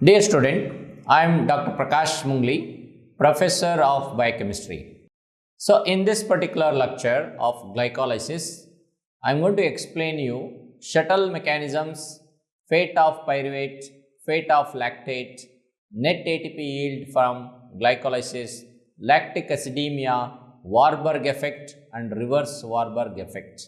Dear student, I am Dr. Prakash Mungli, Professor of Biochemistry. So, in this particular lecture of glycolysis, I am going to explain you shuttle mechanisms, fate of pyruvate, fate of lactate, net ATP yield from glycolysis, lactic acidemia, Warburg effect and reverse Warburg effect.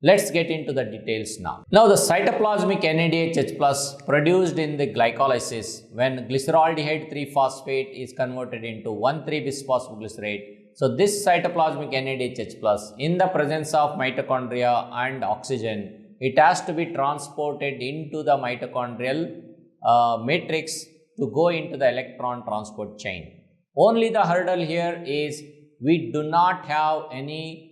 Let's get into the details now. Now, the cytoplasmic NADH plus produced in the glycolysis when glyceraldehyde 3-phosphate is converted into 1,3-bisphosphoglycerate. So, this cytoplasmic NADH plus in the presence of mitochondria and oxygen, it has to be transported into the mitochondrial matrix to go into the electron transport chain. Only the hurdle here is we do not have any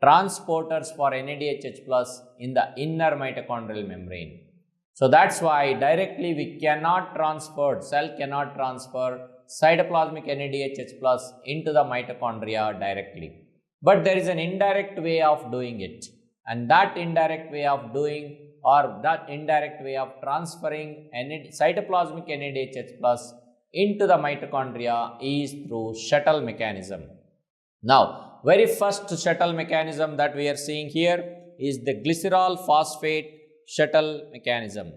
transporters for NADH plus in the inner mitochondrial membrane. So that's why directly we cannot transfer, cell cannot transfer cytoplasmic NADH plus into the mitochondria directly. But there is an indirect way of doing it, and that indirect way of doing or that indirect way of transferring cytoplasmic NADH plus into the mitochondria is through shuttle mechanism. Now, very first shuttle mechanism that we are seeing here is the glycerol phosphate shuttle mechanism.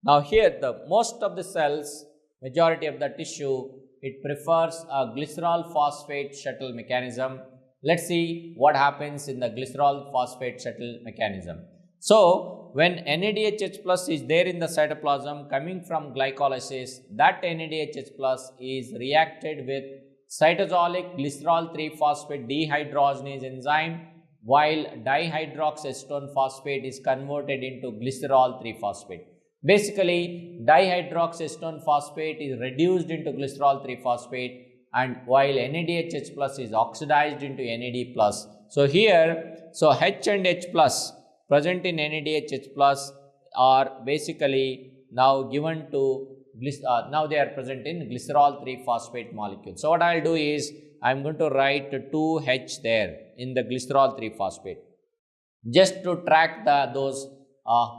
Now here most of the cells, majority of the tissue, it prefers a glycerol phosphate shuttle mechanism. Let's see what happens in the glycerol phosphate shuttle mechanism. So when NADH plus is there in the cytoplasm coming from glycolysis, that NADH plus is reacted with cytosolic glycerol 3-phosphate dehydrogenase enzyme, while dihydroxyacetone phosphate is converted into glycerol 3-phosphate. Basically, dihydroxyacetone phosphate is reduced into glycerol 3-phosphate, and while NADH plus is oxidized into NAD plus. So here, H and H plus present in NADH plus are basically now given to now they are present in glycerol 3-phosphate molecule. So what I will do is I am going to write 2H there in the glycerol 3-phosphate just to track those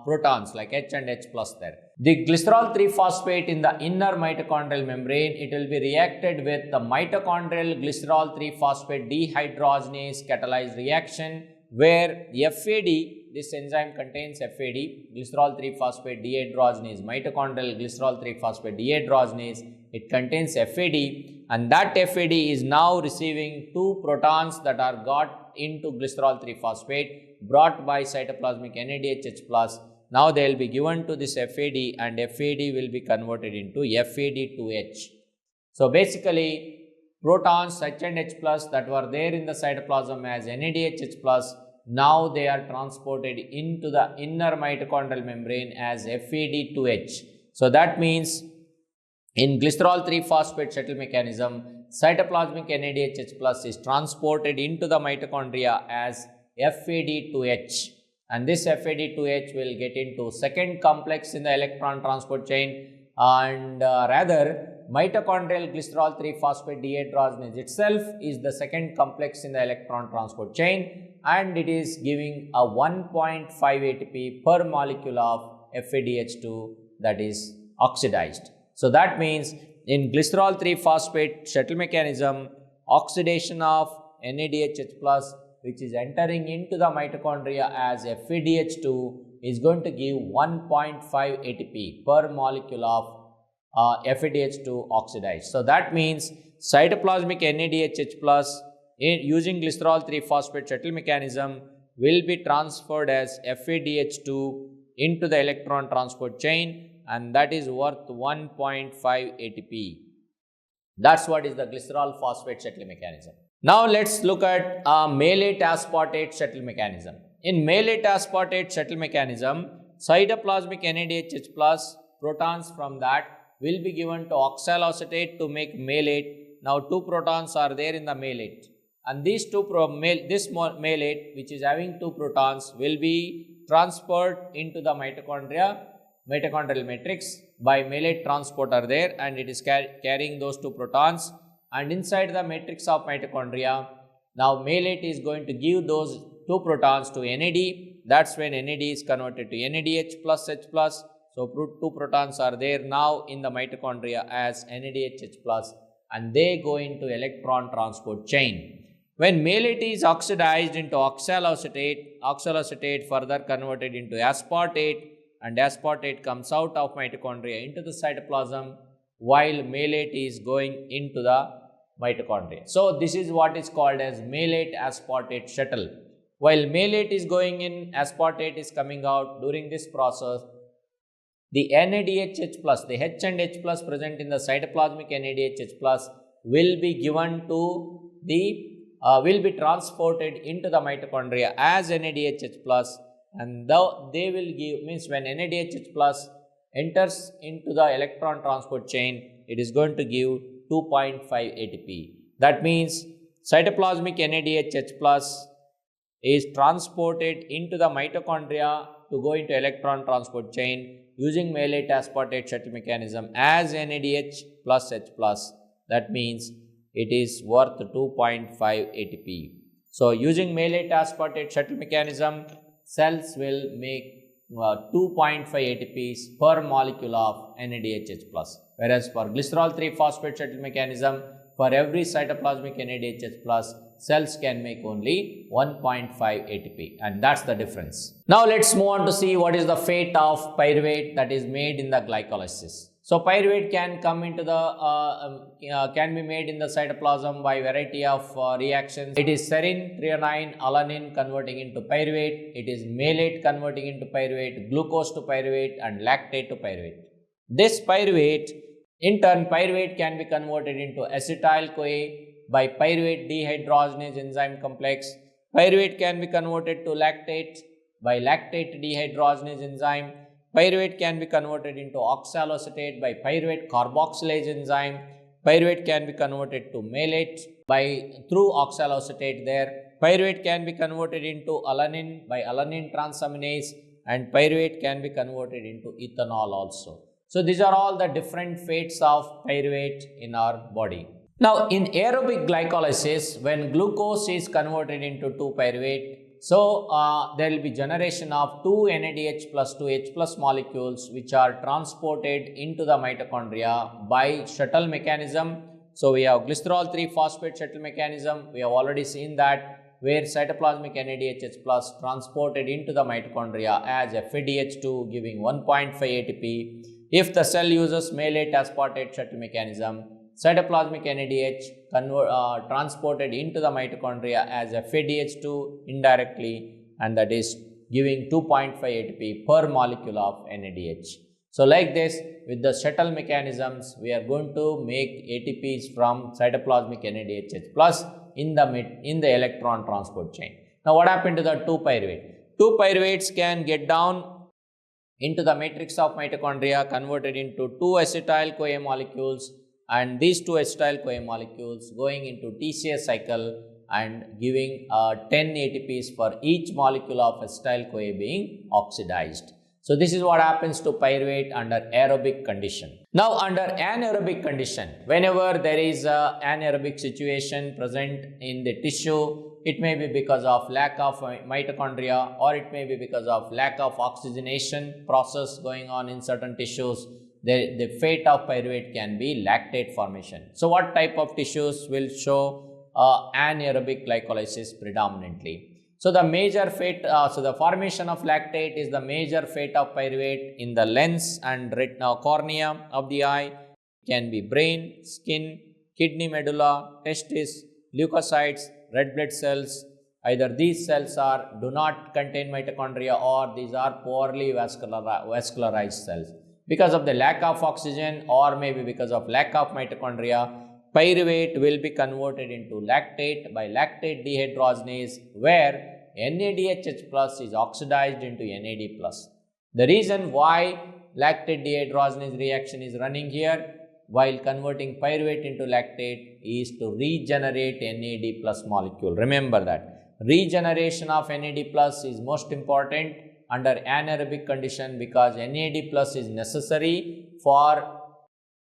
protons like H and H plus there. The glycerol 3-phosphate in the inner mitochondrial membrane, it will be reacted with the mitochondrial glycerol 3-phosphate dehydrogenase catalyzed reaction where FAD, this enzyme contains FAD, glycerol 3-phosphate dehydrogenase, mitochondrial glycerol 3-phosphate dehydrogenase, it contains FAD, and that FAD is now receiving 2 protons that are got into glycerol 3-phosphate brought by cytoplasmic NADH plus. Now they will be given to this FAD and FAD will be converted into FAD2H. So basically protons H and H plus that were there in the cytoplasm as NADH plus, now they are transported into the inner mitochondrial membrane as FAD2H. So that means in glycerol 3-phosphate shuttle mechanism, cytoplasmic NADH plus is transported into the mitochondria as FAD2H, and this FAD2H will get into second complex in the electron transport chain, and rather mitochondrial glycerol 3-phosphate dehydrogenase itself is the second complex in the electron transport chain, and it is giving a 1.5 ATP per molecule of FADH2 that is oxidized. So that means in glycerol 3-phosphate shuttle mechanism, oxidation of NADH plus which is entering into the mitochondria as FADH2 is going to give 1.5 ATP per molecule of FADH2 oxidized. So that means cytoplasmic NADH plus using glycerol 3-phosphate shuttle mechanism will be transferred as FADH2 into the electron transport chain, and that is worth 1.5 ATP. That's what is the glycerol phosphate shuttle mechanism. Now let's look at malate-aspartate shuttle mechanism. In malate-aspartate shuttle mechanism, cytoplasmic NADH plus protons from that will be given to oxaloacetate to make malate. Now 2 protons are there in the malate, and these this malate which is having 2 protons will be transferred into the mitochondrial matrix by malate transporter there, and it is carrying those 2 protons, and inside the matrix of mitochondria now malate is going to give those 2 protons to NAD. That's when NAD is converted to NADH plus H plus. So two protons are there now in the mitochondria as NADH plus, and they go into electron transport chain. When malate is oxidized into oxaloacetate further converted into aspartate, and aspartate comes out of mitochondria into the cytoplasm while malate is going into the mitochondria. So this is what is called as malate-aspartate shuttle. While malate is going in, aspartate is coming out. During this process, the NADH plus, the H and H plus present in the cytoplasmic NADH plus will be given to the will be transported into the mitochondria as NADH plus, and they will give, means when NADH plus enters into the electron transport chain, it is going to give 2.5 ATP. That means cytoplasmic NADH plus is transported into the mitochondria to go into electron transport chain using malate-aspartate shuttle mechanism as NADH plus H plus. That means it is worth 2.5 ATP. So using malate-aspartate shuttle mechanism, cells will make 2.5 ATPs per molecule of NADH plus. Whereas for glycerol 3-phosphate shuttle mechanism, for every cytoplasmic NADH plus, cells can make only 1.5 ATP, and that's the difference. Now let's move on to see what is the fate of pyruvate that is made in the glycolysis. So pyruvate can come into the can be made in the cytoplasm by variety of reactions. It is serine, threonine, alanine converting into pyruvate. It is malate converting into pyruvate, glucose to pyruvate, and lactate to pyruvate. This pyruvate, in turn, pyruvate can be converted into acetyl-CoA by pyruvate dehydrogenase enzyme complex. Pyruvate can be converted to lactate by lactate dehydrogenase enzyme. Pyruvate can be converted into oxaloacetate by pyruvate carboxylase enzyme. Pyruvate can be converted to malate through oxaloacetate there. Pyruvate can be converted into alanine by alanine transaminase, and pyruvate can be converted into ethanol also. So these are all the different fates of pyruvate in our body. Now in aerobic glycolysis, when glucose is converted into 2-pyruvate, so there will be generation of 2 NADH plus 2 H plus molecules which are transported into the mitochondria by shuttle mechanism. So we have glycerol 3-phosphate shuttle mechanism. We have already seen that, where cytoplasmic NADH plus transported into the mitochondria as FADH2 giving 1.5 ATP. If the cell uses malate-aspartate shuttle mechanism, cytoplasmic NADH transported into the mitochondria as FADH2 indirectly, and that is giving 2.5 ATP per molecule of NADH. So like this, with the shuttle mechanisms, we are going to make ATPs from cytoplasmic NADH plus in the electron transport chain. Now what happened to the 2-pyruvate? 2-pyruvates can get down into the matrix of mitochondria, converted into 2 acetyl-CoA molecules, and these 2 acetyl-CoA molecules going into TCA cycle and giving 10 ATPs for each molecule of acetyl-CoA being oxidized. So this is what happens to pyruvate under aerobic condition. Now under anaerobic condition, whenever there is an anaerobic situation present in the tissue, it may be because of lack of mitochondria, or it may be because of lack of oxygenation process going on in certain tissues. The fate of pyruvate can be lactate formation. So what type of tissues will show anaerobic glycolysis predominantly? So the major fate, so the formation of lactate is the major fate of pyruvate in the lens and cornea of the eye. It can be brain, skin, kidney medulla, testis, leukocytes, red blood cells. Either these cells do not contain mitochondria, or these are poorly vascularized cells. Because of the lack of oxygen, or maybe because of lack of mitochondria, pyruvate will be converted into lactate by lactate dehydrogenase, where NADH plus is oxidized into NAD plus. The reason why lactate dehydrogenase reaction is running here while converting pyruvate into lactate is to regenerate NAD plus molecule. Remember that. Regeneration of NAD plus is most important under anaerobic condition, because NAD plus is necessary for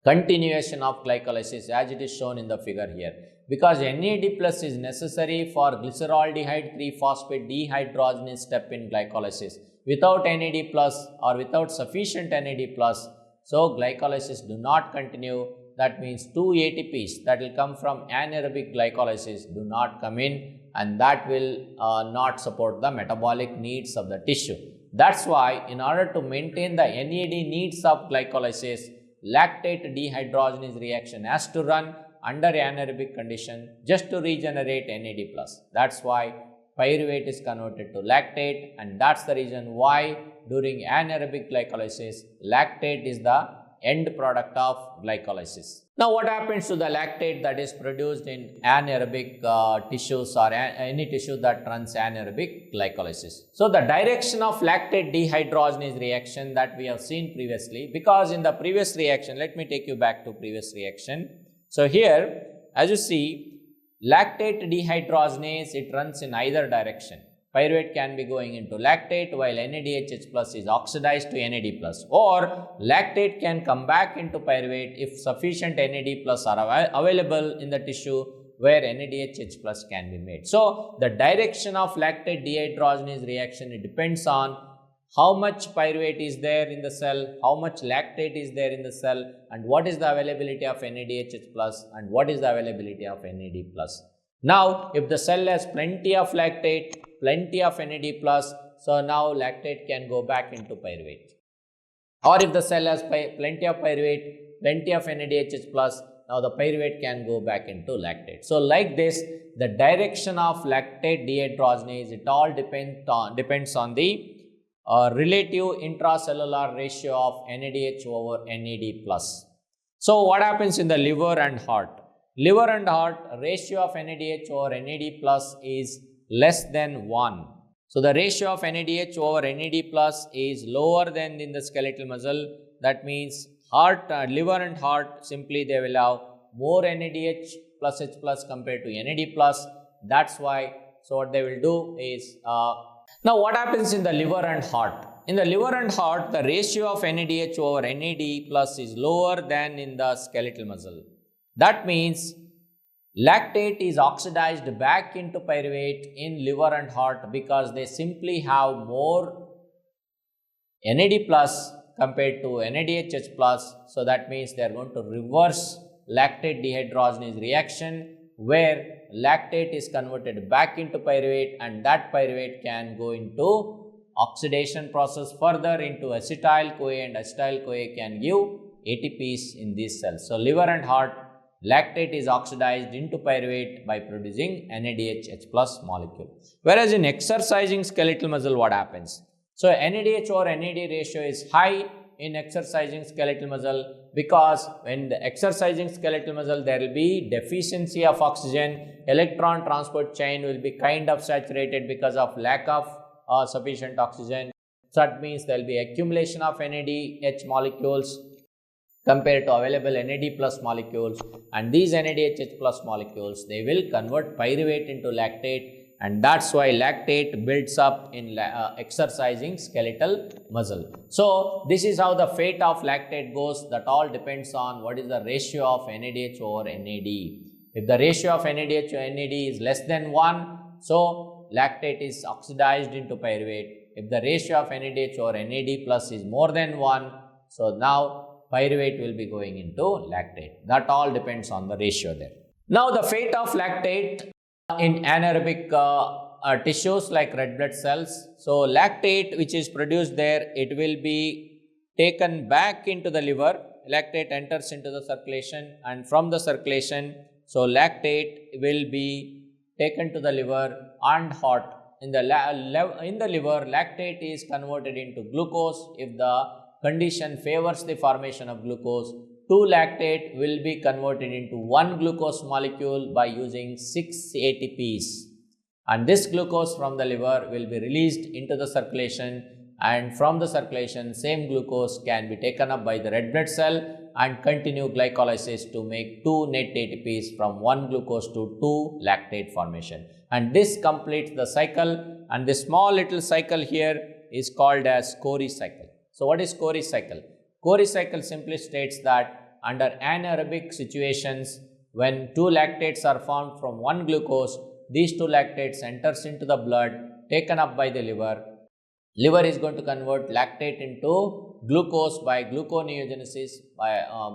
continuation of glycolysis as it is shown in the figure here. Because NAD plus is necessary for glycerol-aldehyde 3-phosphate dehydrogenase step in glycolysis. Without NAD plus or without sufficient NAD plus, so glycolysis do not continue. That means 2 ATPs that will come from anaerobic glycolysis do not come in, and that will not support the metabolic needs of the tissue. That's why in order to maintain the NAD needs of glycolysis, lactate dehydrogenase reaction has to run under anaerobic condition just to regenerate NAD+. That's why pyruvate is converted to lactate, and that's the reason why during anaerobic glycolysis, lactate is the end product of glycolysis. Now, what happens to the lactate that is produced in anaerobic tissues or any tissue that runs anaerobic glycolysis? So, the direction of lactate dehydrogenase reaction that we have seen previously, because in the previous reaction, let me take you back to previous reaction. So, here as you see, lactate dehydrogenase, it runs in either direction. Pyruvate can be going into lactate while NADH plus is oxidized to NAD plus, or lactate can come back into pyruvate if sufficient NAD plus are available in the tissue where NADH plus can be made. So, the direction of lactate dehydrogenase reaction, it depends on how much pyruvate is there in the cell, how much lactate is there in the cell, and what is the availability of NADH plus and what is the availability of NAD plus. Now, if the cell has plenty of lactate, plenty of NAD plus, so now lactate can go back into pyruvate. Or if the cell has plenty of pyruvate, plenty of NADH plus, now the pyruvate can go back into lactate. So, like this, the direction of lactate dehydrogenase, it all depends on the relative intracellular ratio of NADH over NAD plus. So, what happens in the liver and heart? Liver and heart, ratio of NADH over NAD plus is less than 1. So, the ratio of NADH over NAD plus is lower than in the skeletal muscle. That means heart, liver and heart, simply they will have more NADH plus H plus compared to NAD plus. That's why, so what they will do is, now what happens in the liver and heart? In the liver and heart, the ratio of NADH over NAD plus is lower than in the skeletal muscle. That means lactate is oxidized back into pyruvate in liver and heart because they simply have more NAD plus compared to NADH plus. So, that means they are going to reverse lactate dehydrogenase reaction where lactate is converted back into pyruvate, and that pyruvate can go into oxidation process further into acetyl-CoA, and acetyl-CoA can give ATPs in these cells. So, liver and heart, lactate is oxidized into pyruvate by producing NADH plus molecule. Whereas in exercising skeletal muscle, what happens? So, NADH over NAD ratio is high in exercising skeletal muscle because when the exercising skeletal muscle, there will be deficiency of oxygen, electron transport chain will be kind of saturated because of lack of sufficient oxygen. So, that means there will be accumulation of NADH molecules compared to available NAD plus molecules, and these NADH plus molecules, they will convert pyruvate into lactate, and that's why lactate builds up in exercising skeletal muscle. So, this is how the fate of lactate goes. That all depends on what is the ratio of NADH over NAD. If the ratio of NADH to NAD is less than 1, so lactate is oxidized into pyruvate. If the ratio of NADH over NAD plus is more than 1, so now pyruvate will be going into lactate. That all depends on the ratio there. Now, the fate of lactate in anaerobic tissues like red blood cells. So, lactate which is produced there, it will be taken back into the liver. Lactate enters into the circulation, and from the circulation, so lactate will be taken to the liver and heart. In the liver, lactate is converted into glucose if the condition favors the formation of glucose. 2 lactate will be converted into 1 glucose molecule by using 6 ATPs, and this glucose from the liver will be released into the circulation, and from the circulation same glucose can be taken up by the red blood cell and continue glycolysis to make 2 net ATPs from 1 glucose to 2 lactate formation, and this completes the cycle, and this small little cycle here is called as cori cycle. So, what is cori cycle? Cori cycle simply states that under anaerobic situations, when two lactates are formed from one glucose, these two lactates enters into the blood, taken up by the liver. Liver is going to convert lactate into glucose by gluconeogenesis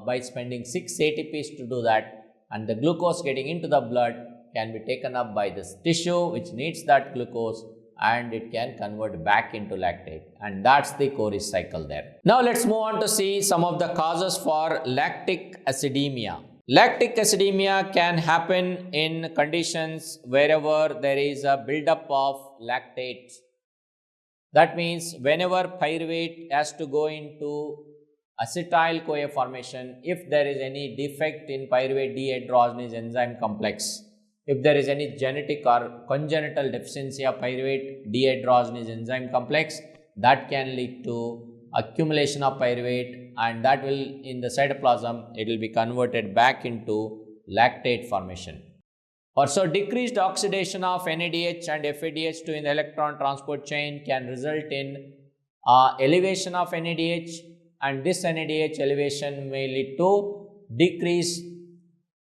by spending 6 ATPs to do that, and the glucose getting into the blood can be taken up by this tissue which needs that glucose, and it can convert back into lactate, and that's the cori cycle there. Now let's move on to see some of the causes for lactic acidemia. Lactic acidemia can happen in conditions wherever there is a buildup of lactate. That means whenever pyruvate has to go into acetyl-CoA formation, if there is any defect in pyruvate dehydrogenase enzyme complex, if there is any genetic or congenital deficiency of pyruvate dehydrogenase enzyme complex, that can lead to accumulation of pyruvate, and that will, in the cytoplasm, it will be converted back into lactate formation. Also, decreased oxidation of NADH and FADH2 in the electron transport chain can result in elevation of NADH, and this NADH elevation may lead to decreased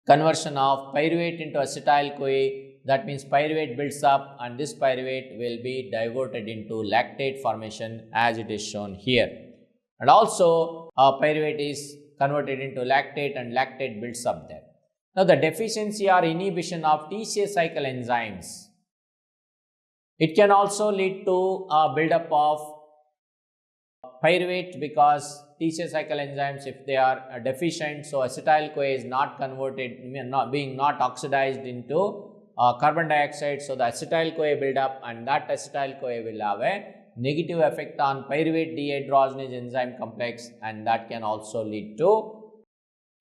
conversion of pyruvate into acetyl-CoA. That means pyruvate builds up, and this pyruvate will be diverted into lactate formation as it is shown here. And also pyruvate is converted into lactate, and lactate builds up there. Now the deficiency or inhibition of TCA cycle enzymes, it can also lead to a buildup of pyruvate, because TCA cycle enzymes, if they are deficient, so acetyl-CoA is not converted, not oxidized into carbon dioxide, so the acetyl-CoA build up, and that acetyl-CoA will have a negative effect on pyruvate dehydrogenase enzyme complex, and that can also lead to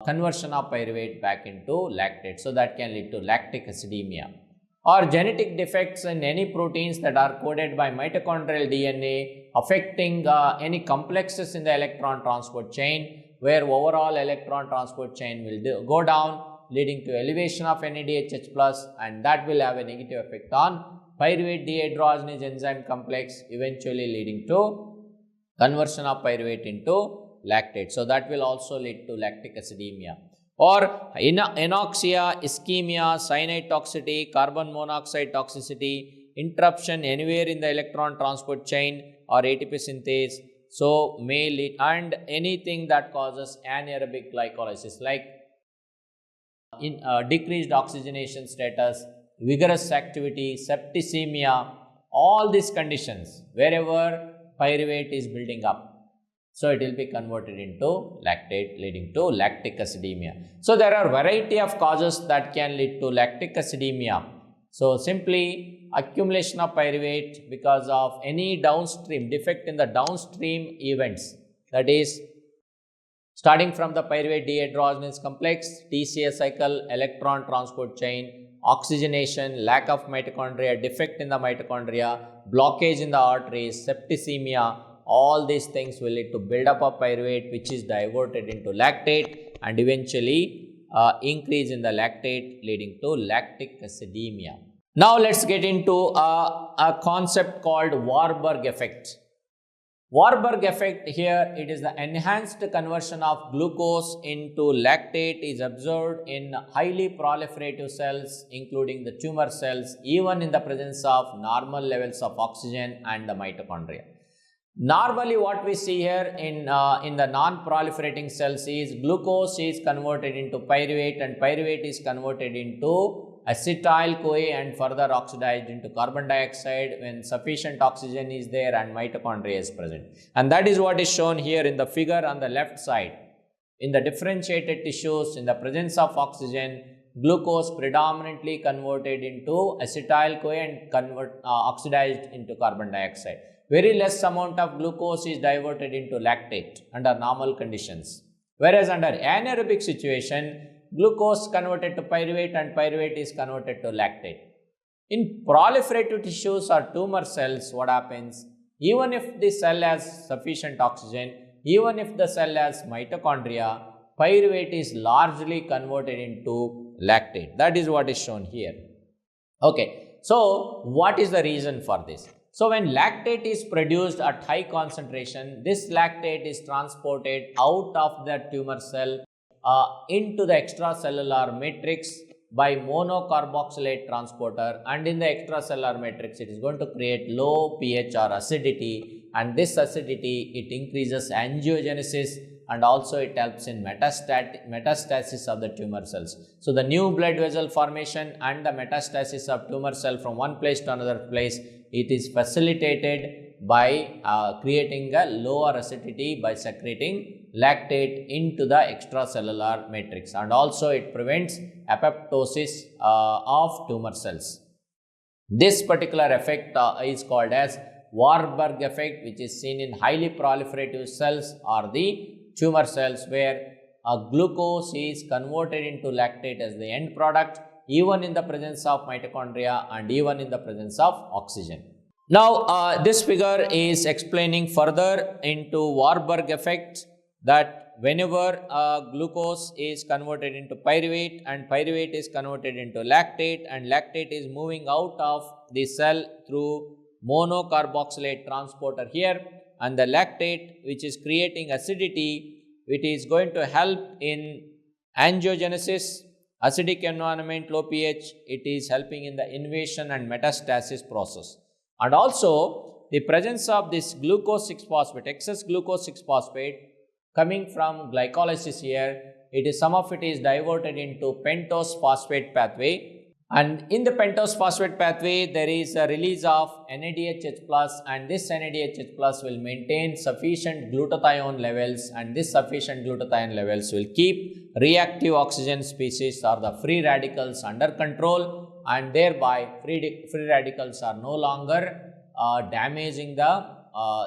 conversion of pyruvate back into lactate, so that can lead to lactic acidemia. Or genetic defects in any proteins that are coded by mitochondrial DNA affecting any complexes in the electron transport chain, where overall electron transport chain will go down, leading to elevation of NADH+, and that will have a negative effect on pyruvate dehydrogenase enzyme complex, eventually leading to conversion of pyruvate into lactate. So that will also lead to lactic acidemia. Or anoxia, ischemia, cyanide toxicity, carbon monoxide toxicity, interruption anywhere in the electron transport chain or ATP synthase, so may lead, and anything that causes anaerobic glycolysis, like decreased oxygenation status, vigorous activity, septicemia, all these conditions wherever pyruvate is building up, so it will be converted into lactate, leading to lactic acidemia. So there are variety of causes that can lead to lactic acidemia. So simply accumulation of pyruvate because of any downstream defect in the downstream events, that is starting from the pyruvate dehydrogenase complex, TCA cycle, electron transport chain, oxygenation, lack of mitochondria, defect in the mitochondria, blockage in the arteries, septicemia, all these things will lead to buildup of pyruvate, which is diverted into lactate, and eventually increase in the lactate, leading to lactic acidemia. Now let's get into a concept called Warburg effect. Warburg effect here, it is the enhanced conversion of glucose into lactate is observed in highly proliferative cells, including the tumor cells, even in the presence of normal levels of oxygen and the mitochondria. Normally what we see here in the non-proliferating cells is glucose is converted into pyruvate, and pyruvate is converted into acetyl-CoA and further oxidized into carbon dioxide when sufficient oxygen is there and mitochondria is present. And that is what is shown here in the figure on the left side. In the differentiated tissues, in the presence of oxygen, glucose predominantly converted into acetyl-CoA and oxidized into carbon dioxide. Very less amount of glucose is diverted into lactate under normal conditions. Whereas under anaerobic situation, glucose converted to pyruvate and pyruvate is converted to lactate. In proliferative tissues or tumor cells, what happens? Even if the cell has sufficient oxygen, even if the cell has mitochondria, pyruvate is largely converted into lactate. That is what is shown here. Okay, so what is the reason for this? So when lactate is produced at high concentration, this lactate is transported out of the tumor cell into the extracellular matrix by monocarboxylate transporter, and in the extracellular matrix it is going to create low pH or acidity, and this acidity it increases angiogenesis and also it helps in metastasis of the tumor cells. So the new blood vessel formation and the metastasis of tumor cell from one place to another place, it is facilitated by creating a lower acidity by secreting lactate into the extracellular matrix, and also it prevents apoptosis of tumor cells. This particular effect is called as Warburg effect, which is seen in highly proliferative cells or the tumor cells, where glucose is converted into lactate as the end product, even in the presence of mitochondria and even in the presence of oxygen. Now, this figure is explaining further into Warburg effect, that whenever glucose is converted into pyruvate and pyruvate is converted into lactate, and lactate is moving out of the cell through monocarboxylate transporter here, and the lactate which is creating acidity, it is going to help in angiogenesis, acidic environment, low pH, it is helping in the invasion and metastasis process. And also the presence of this glucose 6-phosphate, excess glucose 6-phosphate coming from glycolysis here, some of it is diverted into pentose phosphate pathway, and in the pentose phosphate pathway there is a release of NADH+, and this NADH+ will maintain sufficient glutathione levels, and this sufficient glutathione levels will keep reactive oxygen species or the free radicals under control, and thereby free radicals are no longer damaging the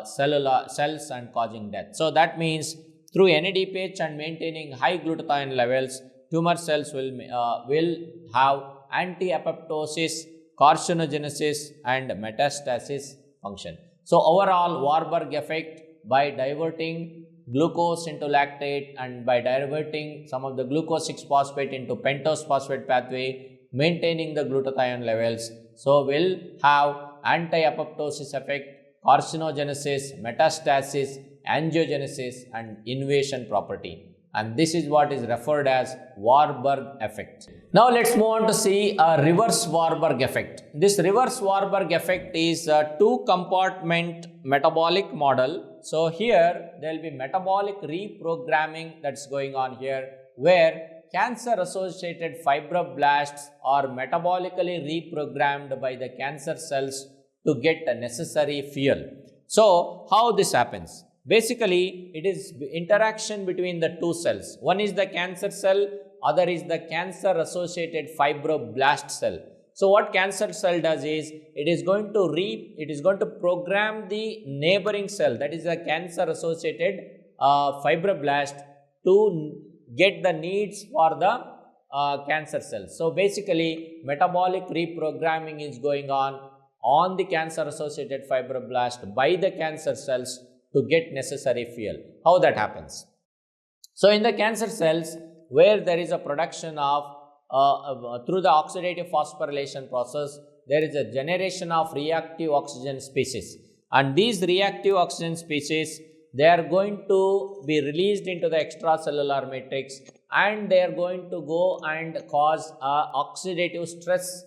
cellular cells and causing death. So that means through NADPH and maintaining high glutathione levels, tumor cells will have anti-apoptosis, carcinogenesis and metastasis function. So overall, Warburg effect, by diverting glucose into lactate and by diverting some of the glucose 6-phosphate into pentose phosphate pathway, maintaining the glutathione levels, so will have anti-apoptosis effect, carcinogenesis, metastasis, angiogenesis and invasion property. And this is what is referred as Warburg effect. Now let's move on to see a reverse Warburg effect. This reverse Warburg effect is a 2-compartment metabolic model. So here there will be metabolic reprogramming that's going on here, where cancer-associated fibroblasts are metabolically reprogrammed by the cancer cells to get the necessary fuel. So how this happens? Basically, it is interaction between the two cells. One is the cancer cell, other is the cancer-associated fibroblast cell. So what cancer cell does is, it is going to program the neighboring cell, that is the cancer-associated fibroblast, to get the needs for the cancer cells. So basically, metabolic reprogramming is going on the cancer-associated fibroblast by the cancer cells to get necessary fuel. How that happens? So in the cancer cells, where there is a production of through the oxidative phosphorylation process, there is a generation of reactive oxygen species, and these reactive oxygen species, they are going to be released into the extracellular matrix, and they are going to go and cause oxidative stress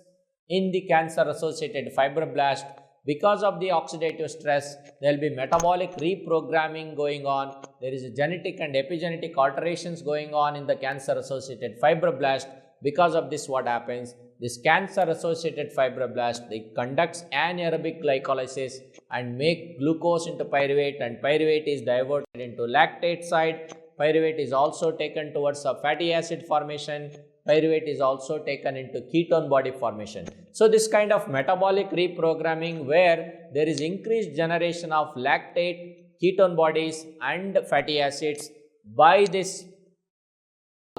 in the cancer associated fibroblast. Because of the oxidative stress, there will be metabolic reprogramming going on. There is a genetic and epigenetic alterations going on in the cancer associated fibroblast. Because of this, what happens? This cancer associated fibroblast, it conducts anaerobic glycolysis and make glucose into pyruvate, and pyruvate is diverted into lactate side. Pyruvate is also taken towards a fatty acid formation. Pyruvate is also taken into ketone body formation. So this kind of metabolic reprogramming, where there is increased generation of lactate, ketone bodies and fatty acids by this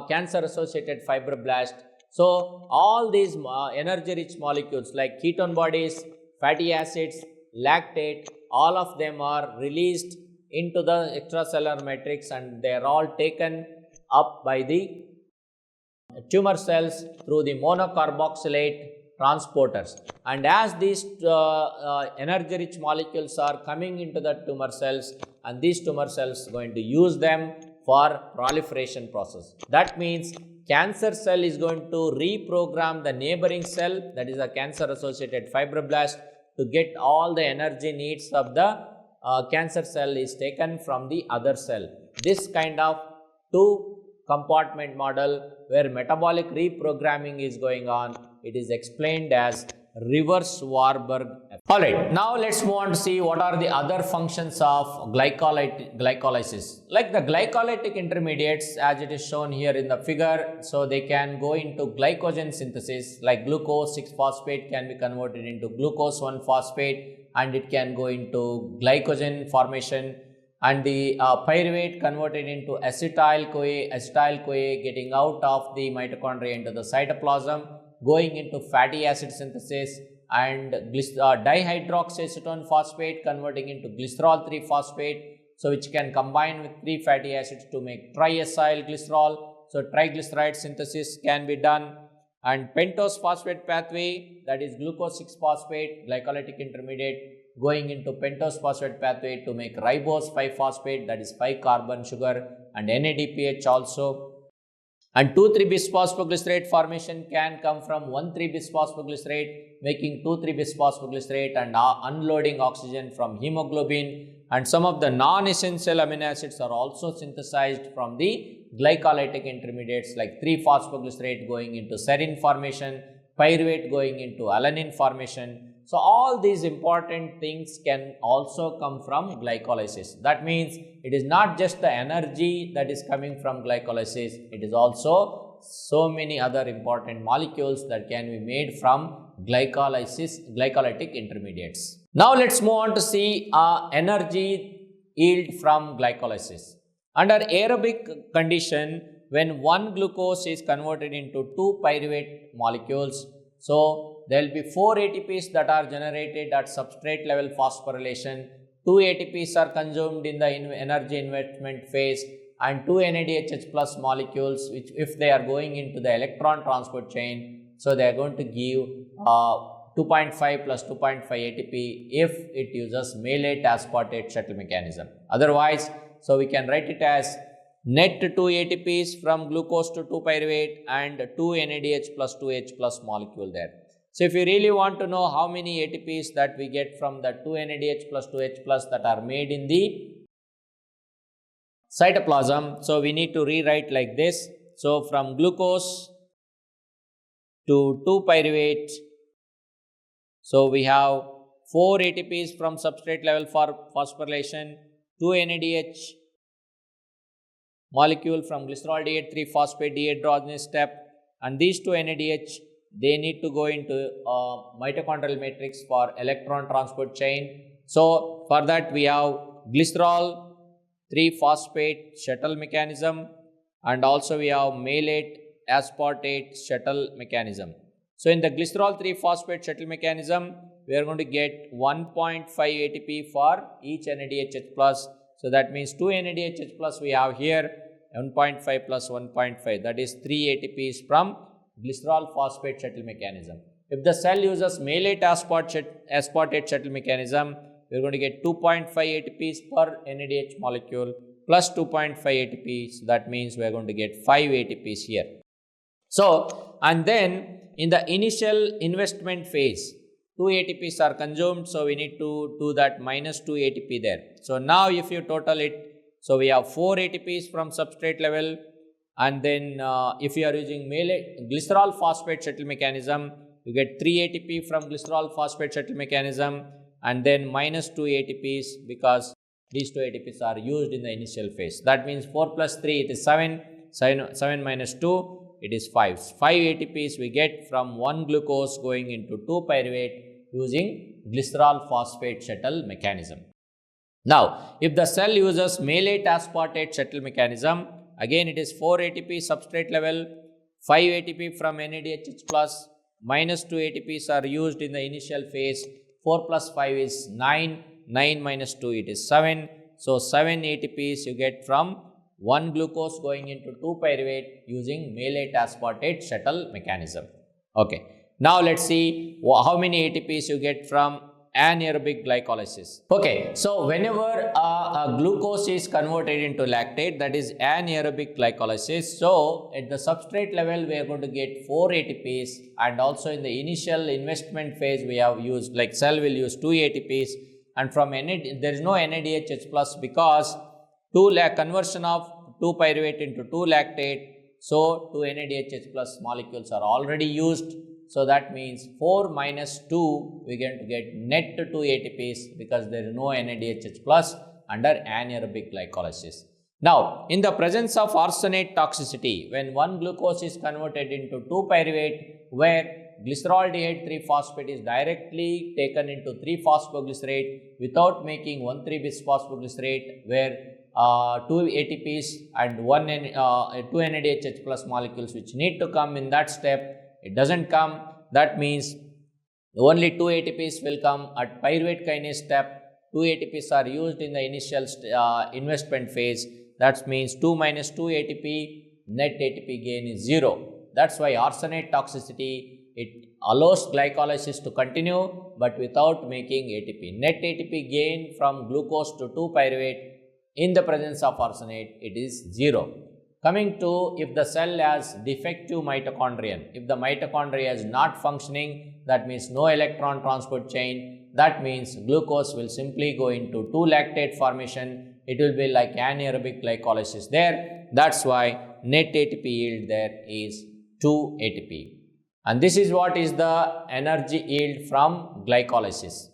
cancer associated fibroblast. So all these energy rich molecules like ketone bodies, fatty acids, lactate, all of them are released into the extracellular matrix, and they are all taken up by the tumor cells through the monocarboxylate transporters. And as these energy rich molecules are coming into the tumor cells, and these tumor cells going to use them for proliferation process. That means cancer cell is going to reprogram the neighboring cell, that is a cancer associated fibroblast, to get all the energy needs of the cancer cell is taken from the other cell. This kind of two compartment model where metabolic reprogramming is going on, it is explained as reverse Warburg effect. Alright, now let's move on to see what are the other functions of glycolysis. Like the glycolytic intermediates, as it is shown here in the figure, so they can go into glycogen synthesis, like glucose 6-phosphate can be converted into glucose 1-phosphate and it can go into glycogen formation, and the pyruvate converted into acetyl-CoA getting out of the mitochondria into the cytoplasm, going into fatty acid synthesis, and dihydroxyacetone phosphate converting into glycerol 3-phosphate, so which can combine with 3 fatty acids to make triacyl glycerol. So triglyceride synthesis can be done, and pentose phosphate pathway, that is glucose 6-phosphate glycolytic intermediate going into pentose phosphate pathway to make ribose 5-phosphate, that is 5-carbon sugar, and NADPH also. And 2,3-bisphosphoglycerate formation can come from 1,3-bisphosphoglycerate, making 2,3-bisphosphoglycerate and unloading oxygen from hemoglobin. And some of the non-essential amino acids are also synthesized from the glycolytic intermediates, like 3-phosphoglycerate going into serine formation, pyruvate going into alanine formation. So all these important things can also come from glycolysis. That means it is not just the energy that is coming from glycolysis, it is also so many other important molecules that can be made from glycolytic intermediates. Now let's move on to see energy yield from glycolysis. Under aerobic condition, when one glucose is converted into 2 pyruvate molecules, so there will be 4 ATPs that are generated at substrate level phosphorylation, 2 ATPs are consumed in the energy investment phase, and 2 NADH plus molecules, which if they are going into the electron transport chain, so they are going to give 2.5 plus 2.5 ATP if it uses malate-aspartate shuttle mechanism. Otherwise, so we can write it as net 2 ATPs from glucose to 2 pyruvate and 2 NADH plus 2H plus molecule there. So if you really want to know how many ATPs that we get from the 2 NADH plus 2H plus that are made in the cytoplasm, so we need to rewrite like this. So from glucose to 2 pyruvate, so we have 4 ATPs from substrate level for phosphorylation, 2 NADH molecule from glycerol D8 3-phosphate dehydrogenase step, and these 2 NADH, they need to go into mitochondrial matrix for electron transport chain. So for that we have glycerol 3-phosphate shuttle mechanism, and also we have malate-aspartate shuttle mechanism. So in the glycerol 3-phosphate shuttle mechanism, we are going to get 1.5 ATP for each NADH plus. So that means 2 NADH plus we have here, 1.5 plus 1.5, that is 3 ATPs from glycerol phosphate shuttle mechanism. If the cell uses malate-aspartate shuttle mechanism, we are going to get 2.5 ATPs per NADH molecule plus 2.5 ATPs. That means we are going to get 5 ATPs here. So, and then in the initial investment phase, 2 ATPs are consumed, so we need to do that minus 2 ATP there. So now if you total it, so we have 4 ATPs from substrate level, and then if you are using glycerol phosphate shuttle mechanism, you get 3 ATP from glycerol phosphate shuttle mechanism, and then minus 2 ATPs because these 2 ATPs are used in the initial phase. That means 4 plus 3 it is 7, 7 minus 2 it is 5. 5 ATPs we get from one glucose going into 2 pyruvate using glycerol phosphate shuttle mechanism. Now, if the cell uses malate-aspartate shuttle mechanism, again it is 4 ATP substrate level, 5 ATP from NADH plus, minus 2 ATPs are used in the initial phase. 4 plus 5 is 9, 9 minus 2 it is 7. So 7 ATPs you get from one glucose going into 2 pyruvate using malate-aspartate shuttle mechanism. Okay. Now let's see how many ATPs you get from anaerobic glycolysis. Okay, so whenever a glucose is converted into lactate, that is anaerobic glycolysis. So at the substrate level, we are going to get 4 ATPs, and also in the initial investment phase, we have used, like cell will use 2 ATPs, and from there is no NADH plus because conversion of 2 pyruvate into 2 lactate. So 2 NADH plus molecules are already used. So that means 4 minus 2, we are going to get net 2 ATPs because there is no NADH plus under anaerobic glycolysis. Now, in the presence of arsenate toxicity, when 1 glucose is converted into 2 pyruvate, where glycerol 3 phosphate is directly taken into 3 phosphoglycerate without making 1,3-bis phosphoglycerate, where 2 ATPs and 2 NADH plus molecules which need to come in that step, it doesn't come. That means only 2 ATPs will come at pyruvate kinase step. 2 ATPs are used in the initial investment phase. That means 2 minus 2 ATP, net ATP gain is 0. That's why arsenate toxicity, it allows glycolysis to continue but without making ATP. Net ATP gain from glucose to 2 pyruvate in the presence of arsenate, it is 0. Coming to if the cell has defective mitochondrion, if the mitochondria is not functioning, that means no electron transport chain, that means glucose will simply go into 2 lactate formation. It will be like anaerobic glycolysis there. That's why net ATP yield there is 2 ATP. And this is what is the energy yield from glycolysis.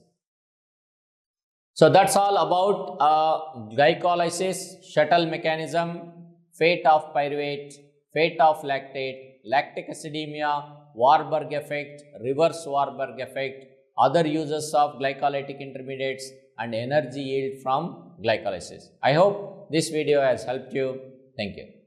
So that's all about glycolysis, shuttle mechanism, fate of pyruvate, fate of lactate, lactic acidemia, Warburg effect, reverse Warburg effect, other uses of glycolytic intermediates, and energy yield from glycolysis. I hope this video has helped you. Thank you.